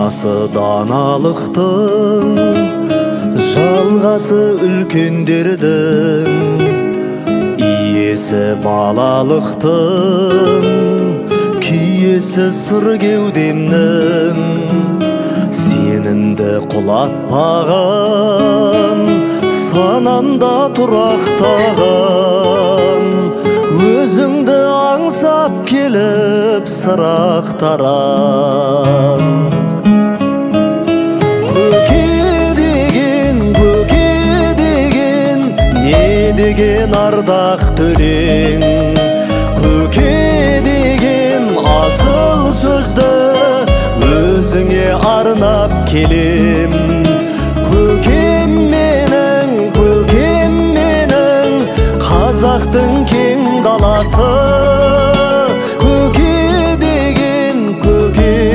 Анасы даналықтың, жалғасы үлкендердің, иесі балалықтың, киесі сыр кеудемнің. Сенімді құлатпаған, санамда тұрақтаған, өзіңді аңсап келіп сырақтаран. Көке деген, не деген ардақ төрең. Көке деген асыл сөзді өзіңе арнап келем.